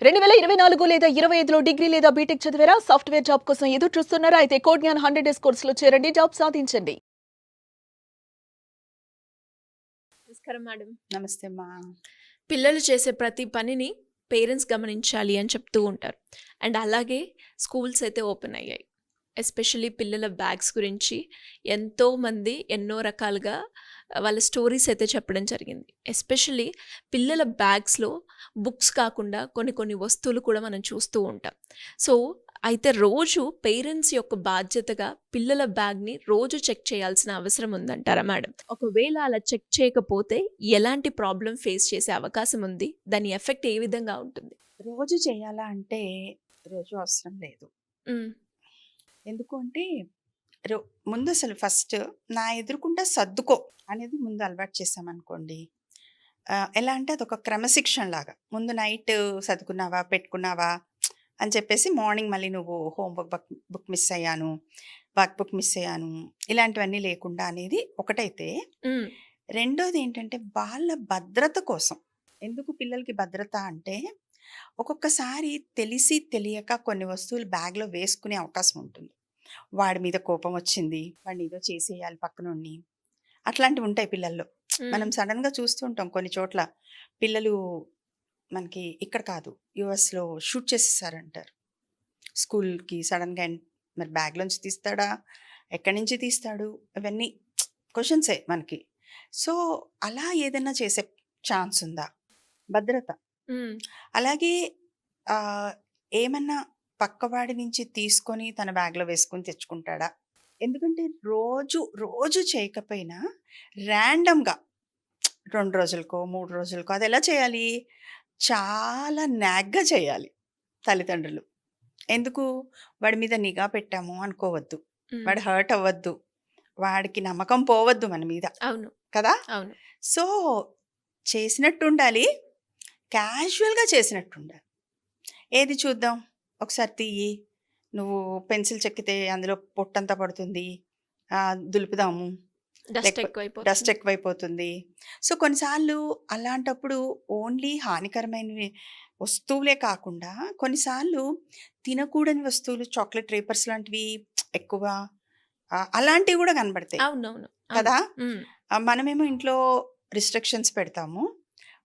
2024 లేదా 25లో డిగ్రీ లేదా బీటెక్ చదివారా? సాఫ్ట్‌వేర్ జాబ్ కోసం ఎదురు చూస్తున్నారా? అయితే కోడ్ జ్ఞాన్ 100 డేస్ కోర్సులో చేరండి. జాబ్ సాధించండి. నమస్కారం మేడం. నమస్తే అమ్మా. పిల్లలు చేసే ప్రతి పనిని పేరెంట్స్ గమనించాలి అని చెప్తూ ఉంటారు. అండ్ అలాగే స్కూల్స్ అయితే ఓపెన్ అయ్యాయి. ఎస్పెషల్లీ పిల్లల బ్యాగ్స్ గురించి ఎంతోమంది ఎన్నో రకాలుగా వాళ్ళ స్టోరీస్ అయితే చెప్పడం జరిగింది. ఎస్పెషల్లీ పిల్లల బ్యాగ్స్లో బుక్స్ కాకుండా కొన్ని కొన్ని వస్తువులు కూడా మనం చూస్తూ ఉంటాం. సో అయితే రోజు పేరెంట్స్ యొక్క బాధ్యతగా పిల్లల బ్యాగ్ని రోజు చెక్ చేయాల్సిన అవసరం ఉందంటారా మేడం? ఒకవేళ అలా చెక్ చేయకపోతే ఎలాంటి ప్రాబ్లం ఫేస్ చేసే అవకాశం ఉంది? దాని ఎఫెక్ట్ ఏ విధంగా ఉంటుంది? రోజు చేయాలా అంటే రోజు అవసరం లేదు. మ్, ఎందుకు అంటే ముందు అసలు ఫస్ట్ నా ఎదురుకుండా సర్దుకో అనేది ముందు అలవాటు చేసామనుకోండి. ఎలా అంటే అదొక క్రమశిక్షణ లాగా. ముందు నైట్ సర్దుకున్నావా, పెట్టుకున్నావా అని చెప్పేసి మార్నింగ్ మళ్ళీ నువ్వు హోంవర్క్ బుక్ మిస్ అయ్యాను, వర్క్ బుక్ మిస్ అయ్యాను, ఇలాంటివన్నీ లేకుండా అనేది ఒకటైతే. మ్, రెండోది ఏంటంటే వాళ్ళ భద్రత కోసం. ఎందుకు పిల్లలకి భద్రత అంటే ఒక్కొక్కసారి తెలిసి తెలియక కొన్ని వస్తువులు బ్యాగ్లో వేసుకునే అవకాశం ఉంటుంది. వాడి మీద కోపం వచ్చింది, వాడిని ఏదో చేసేయాలి పక్కనుండి, అట్లాంటివి ఉంటాయి పిల్లల్లో. మనం సడన్గా చూస్తూ ఉంటాం కొన్ని చోట్ల పిల్లలు. మనకి ఇక్కడ కాదు, యుఎస్లో షూట్ చేసేసారంటారు స్కూల్కి సడన్గా. మరి బ్యాగ్లోంచి తీస్తాడా, ఎక్కడి నుంచి తీస్తాడు, ఇవన్నీ క్వశ్చన్సే మనకి. సో అలా ఏదైనా చేసే ఛాన్స్ ఉందా? భద్రత. మ్, అలాగే ఏమన్నా పక్కవాడి నుంచి తీసుకొని తన బ్యాగ్లో వేసుకొని తెచ్చుకుంటాడా? ఎందుకంటే రోజు రోజు చేయకపోయినా ర్యాండమ్గా 2 రోజులకో 3 రోజులకో అది ఎలా చేయాలి? చాలా నాగ్గా చేయాలి తల్లిదండ్రులు. ఎందుకు? వాడి మీద నిఘా పెట్టాము అనుకోవద్దు, మ్. వాడు హర్ట్ అవ్వద్దు, వాడికి నమ్మకం పోవద్దు మన మీద అవును, కదా. అవును. సో చేసినట్టు ఉండాలి, క్యాజువల్గా చేసినట్టు ఉండాలి. ఏది చూద్దాం, ఒకసారి తీయి, నువ్వు పెన్సిల్ చెక్కితే అందులో పొట్టంతా పడుతుంది, దులుపుదాము, డస్ట్ ఎక్కువైపోతుంది. డస్ట్ ఎక్కువైపోతుంది. సో కొన్నిసార్లు అలాంటప్పుడు ఓన్లీ హానికరమైనవి వస్తువులే కాకుండా కొన్నిసార్లు తినకూడని వస్తువులు, చాక్లెట్ రేపర్స్ లాంటివి ఎక్కువ అలాంటివి కూడా కనబడతాయి అవునవును. కదా. మ్, మనమేమో ఇంట్లో రిస్ట్రిక్షన్స్ పెడతాము,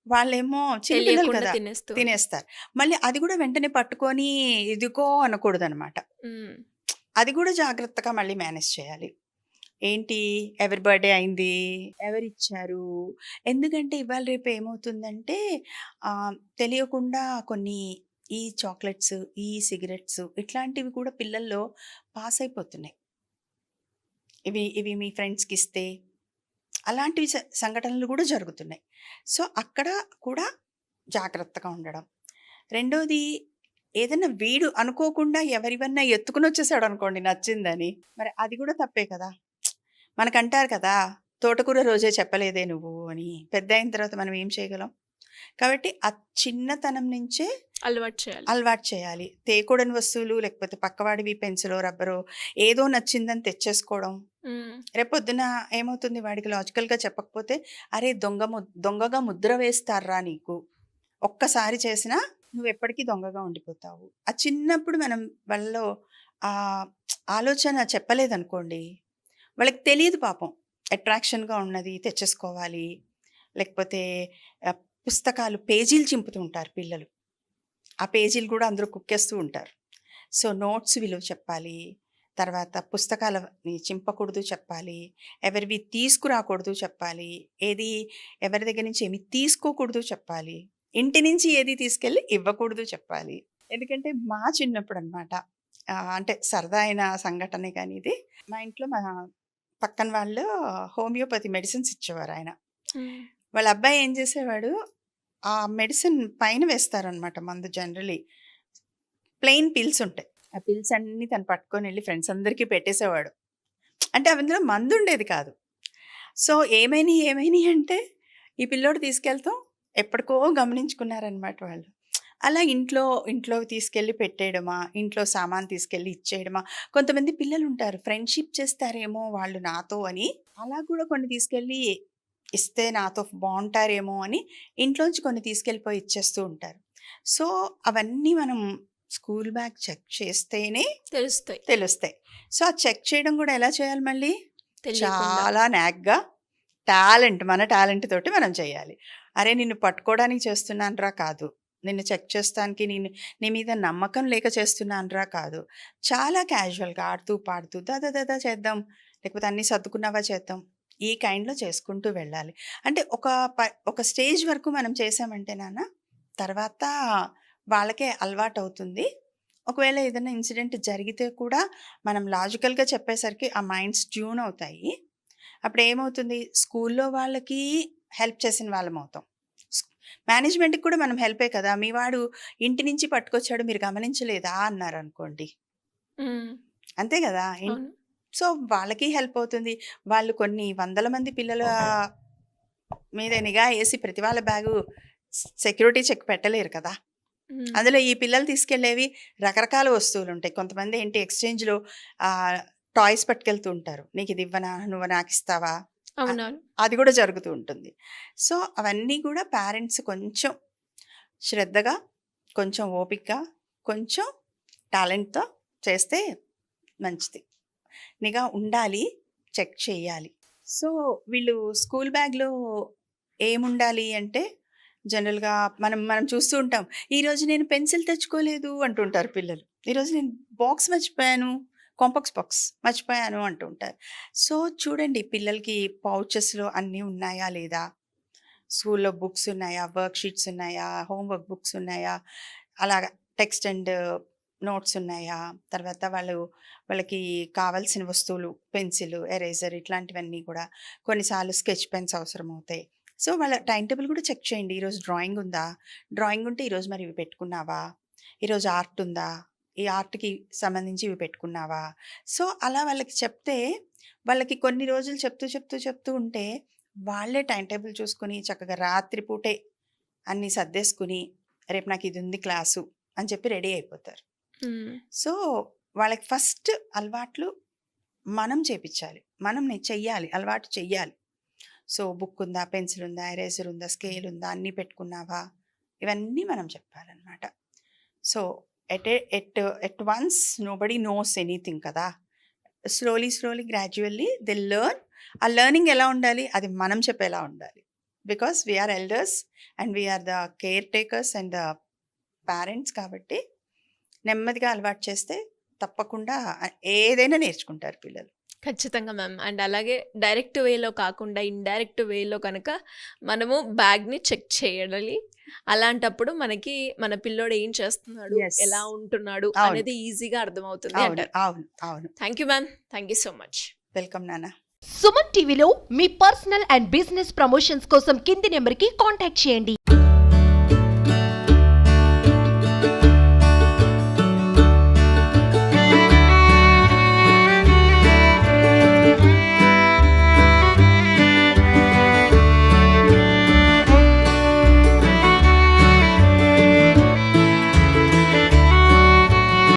వాళ్ళేమో చిన్నపిల్లలు తెలియకుండా కదా తినేస్తూ తినేస్తారు. మళ్ళీ అది కూడా వెంటనే పట్టుకొని ఇదిగో అనకూడదు అనమాట. మ్, అది కూడా జాగ్రత్తగా మళ్ళీ మేనేజ్ చేయాలి. ఏంటి, ఎవరి బర్త్డే అయింది, ఎవరిచ్చారు. ఎందుకంటే ఇవాళ రేపు ఏమవుతుందంటే తెలియకుండా కొన్ని ఈ చాక్లెట్స్, ఈ సిగరెట్స్ ఇట్లాంటివి కూడా పిల్లల్లో పాస్ అయిపోతున్నాయి. ఇవి ఇవి మీ ఫ్రెండ్స్కి ఇస్తే అలాంటివి సంఘటనలు కూడా జరుగుతున్నాయి. సో అక్కడ కూడా జాగ్రత్తగా ఉండడం. రెండోది, ఏదైనా వీడు అనుకోకుండా ఎవరివన్నా ఎత్తుకుని వచ్చేసాడు అనుకోండి నచ్చిందని, మరి అది కూడా తప్పే కదా. మనకంటారు కదా, తోటకూర రోజే చెప్పలేదే నువ్వు అని. పెద్ద అయిన తర్వాత మనం ఏం చేయగలం? కాబట్టి ఆ చిన్నతనం నుంచే అలవాటు చేయాలి. అలవాటు చేయాలి. తేకూడని వస్తువులు, లేకపోతే పక్కవాడివి పెన్సిలో రబ్బరో ఏదో నచ్చిందని తెచ్చేసుకోవడం. మ్, రేపొద్దున ఏమవుతుంది, వాడికి లాజికల్గా చెప్పకపోతే అరే దొంగగా ముద్ర వేస్తారా నీకు, ఒక్కసారి చేసినా నువ్వు ఎప్పటికీ దొంగగా ఉండిపోతావు. ఆ చిన్నప్పుడు మనం వాళ్ళలో ఆ ఆలోచన చెప్పలేదనుకోండి, వాళ్ళకి తెలియదు పాపం. అట్రాక్షన్గా ఉన్నది తెచ్చేసుకోవాలి, లేకపోతే ఆ, పుస్తకాలు పేజీలు చింపుతూ ఉంటారు పిల్లలు, ఆ పేజీలు కూడా అందరూ కుక్కేస్తూ ఉంటారు. సో నోట్స్ విలువ చెప్పాలి, తర్వాత పుస్తకాలని చింపకూడదు చెప్పాలి, ఎవరివి తీసుకురాకూడదు చెప్పాలి, ఏది ఎవరి దగ్గర నుంచి ఏమి తీసుకోకూడదు చెప్పాలి, ఇంటి నుంచి ఏది తీసుకెళ్ళి ఇవ్వకూడదు చెప్పాలి. ఎందుకంటే మా చిన్నప్పుడు అనమాట, అంటే సరదా అయిన సంఘటనే కానీ ఇది. మా ఇంట్లో మా పక్కన వాళ్ళు హోమియోపతి మెడిసిన్స్ ఇచ్చేవారు ఆయన. మ్. వాళ్ళ అబ్బాయి ఏం చేసేవాడు, ఆ మెడిసిన్ పైన వేస్తారనమాట మందు. జనరలీ ప్లెయిన్ పిల్స్ ఉంటాయి, ఆ పిల్స్ అన్నీ తను పట్టుకొని వెళ్ళి ఫ్రెండ్స్ అందరికీ పెట్టేసేవాడు. అంటే అందులో మందు ఉండేది కాదు. సో ఏమైనాయి అంటే ఈ పిల్లోడు తీసుకెళ్తాం, ఎప్పటికో గమనించుకున్నారనమాట వాళ్ళు. అలా ఇంట్లో తీసుకెళ్ళి పెట్టేయడమా, ఇంట్లో సామాన్ తీసుకెళ్ళి ఇచ్చేయడమా. కొంతమంది పిల్లలు ఉంటారు ఫ్రెండ్షిప్ చేస్తారేమో వాళ్ళు నాతో అని, అలా కూడా కొన్ని తీసుకెళ్ళి ఇస్తే నాతో బాగుంటారేమో అని ఇంట్లోంచి కొన్ని తీసుకెళ్ళిపోయి ఇచ్చేస్తూ ఉంటారు. సో అవన్నీ మనం స్కూల్ బ్యాగ్ చెక్ చేస్తేనే తెలుస్తాయి. తెలుస్తాయి. సో ఆ చెక్ చేయడం కూడా ఎలా చేయాలి మళ్ళీ? తెలియకుండా. చాలా నాగ్గా మన టాలెంట్ తోటి మనం చేయాలి. అరే నిన్ను పట్టుకోవడానికి చేస్తున్నానురా కాదు, నిన్ను చెక్ చేస్తానికి నీ మీద నమ్మకం లేక చేస్తున్నానురా కాదు, చాలా క్యాజువల్గా ఆడుతూ పాడుతూ దాదా చేద్దాం, లేకపోతే అన్నీ సర్దుకున్నావా చేద్దాం, ఈ కైండ్లో చేసుకుంటూ వెళ్ళాలి. అంటే ఒక స్టేజ్ వరకు మనం చేసామంటే నాన్న తర్వాత వాళ్ళకే అలవాటు అవుతుంది. ఒకవేళ ఏదైనా ఇన్సిడెంట్ జరిగితే కూడా మనం లాజికల్గా చెప్పేసరికి ఆ మైండ్స్ ట్యూన్ అవుతాయి. అప్పుడు ఏమవుతుంది, స్కూల్లో వాళ్ళకి హెల్ప్ చేసిన వాళ్ళం అవుతాం, మేనేజ్మెంట్కి కూడా మనం హెల్పే కదా. మీ వాడు ఇంటి నుంచి పట్టుకొచ్చాడు మీరు గమనించలేదా అన్నారు అనుకోండి, హ్మ్. అంతే కదా. అవును. సో వాళ్ళకి హెల్ప్ అవుతుంది. వాళ్ళు కొన్ని వందల మంది పిల్లల మీద నిఘా వేసి ప్రతి వాళ్ళ బ్యాగు సెక్యూరిటీ చెక్ పెట్టలేరు కదా. హ్మ్. అందులో ఈ పిల్లలు తీసుకెళ్ళేవి రకరకాల వస్తువులు ఉంటాయి. కొంతమంది ఏంటి ఎక్స్చేంజ్లో టాయ్స్ పట్టుకెళ్తూ ఉంటారు, నీకు ఇది ఇవ్వనా, నువ్వు నాకు ఇస్తావా, అవునవును. అది కూడా జరుగుతూ ఉంటుంది. సో అవన్నీ కూడా పేరెంట్స్ కొంచెం శ్రద్ధగా, కొంచెం ఓపికగా, కొంచెం టాలెంట్తో చేస్తే మంచిది. నిఘా ఉండాలి, చెక్ చేయాలి. సో వీళ్ళు స్కూల్ బ్యాగ్లో ఏముండాలి అంటే జనరల్గా మనం చూస్తూ ఉంటాం, ఈరోజు నేను పెన్సిల్ తెచ్చుకోలేదు అంటుంటారు పిల్లలు, ఈరోజు నేను బాక్స్ మర్చిపోయాను, కాంపాక్స్ బాక్స్ మర్చిపోయాను అంటూ ఉంటారు. సో చూడండి పిల్లలకి పౌచెస్లో అన్నీ ఉన్నాయా లేదా, స్కూల్లో బుక్స్ ఉన్నాయా, వర్క్ షీట్స్ ఉన్నాయా, హోంవర్క్ బుక్స్ ఉన్నాయా, అలాగా టెక్స్ట్ అండ్ నోట్స్ ఉన్నాయా, తర్వాత వాళ్ళకి కావాల్సిన వస్తువులు పెన్సిల్, ఎరేజర్ ఇట్లాంటివన్నీ కూడా, కొన్నిసార్లు స్కెచ్ పెన్స్ అవసరం అవుతాయి. సో వాళ్ళ టైం టేబుల్ కూడా చెక్ చేయండి. ఈరోజు డ్రాయింగ్ ఉందా, డ్రాయింగ్ ఉంటే ఈరోజు మరి ఇవి పెట్టుకున్నావా, ఈరోజు ఆర్ట్ ఉందా, ఈ ఆర్ట్కి సంబంధించి ఇవి పెట్టుకున్నావా. సో అలా వాళ్ళకి చెప్తే, వాళ్ళకి కొన్ని రోజులు చెప్తూ ఉంటే వాళ్ళే టైం టేబుల్ చూసుకుని చక్కగా రాత్రిపూటే అన్నీ సర్దేసుకుని రేపు నాకు ఇది ఉంది క్లాసు అని చెప్పి రెడీ అయిపోతారు. హ్మ్. సో వాళ్ళకి ఫస్ట్ అలవాట్లు మనం చేపించాలి, మనం చెయ్యాలి, అలవాటు చెయ్యాలి. సో బుక్ ఉందా, పెన్సిల్ ఉందా, ఎరేజర్ ఉందా, స్కేల్ ఉందా, అన్నీ పెట్టుకున్నావా, ఇవన్నీ మనం చెప్పాలన్నమాట. So at once nobody knows anything కదా. Slowly gradually they learn. ఆ లెర్నింగ్ ఎలా ఉండాలి, అది మనం చెప్పేలా ఉండాలి. Because we are elders and we are the caretakers and the parents. కాబట్టి నెమ్మదిగా అలవాటు చేస్తే తప్పకుండా ఏదైనా నేర్చుకుంటారు పిల్లలు. ఖచ్చితంగా మ్యామ్. అండ్ అలాగే డైరెక్ట్ వేలో కాకుండా ఇండైరెక్ట్ వేలో కనుక మనము బ్యాగ్ని చెక్ చేయాలి. అలాంటప్పుడు మనకి మన పిల్లోడు ఏం చేస్తున్నాడు, Yes. ఎలా ఉంటున్నాడు అవును. అనేది ఈజీగా అర్థమవుతుంది అవును అంటారు. అవును అవును thank you ma'am. Thank you so much. Welcome నాన్న. సుమన్ టీవీలో మీ పర్సనల్ అండ్ బిజినెస్ ప్రమోషన్స్ కోసం కింది నెంబర్కి కాంటాక్ట్ చేయండి.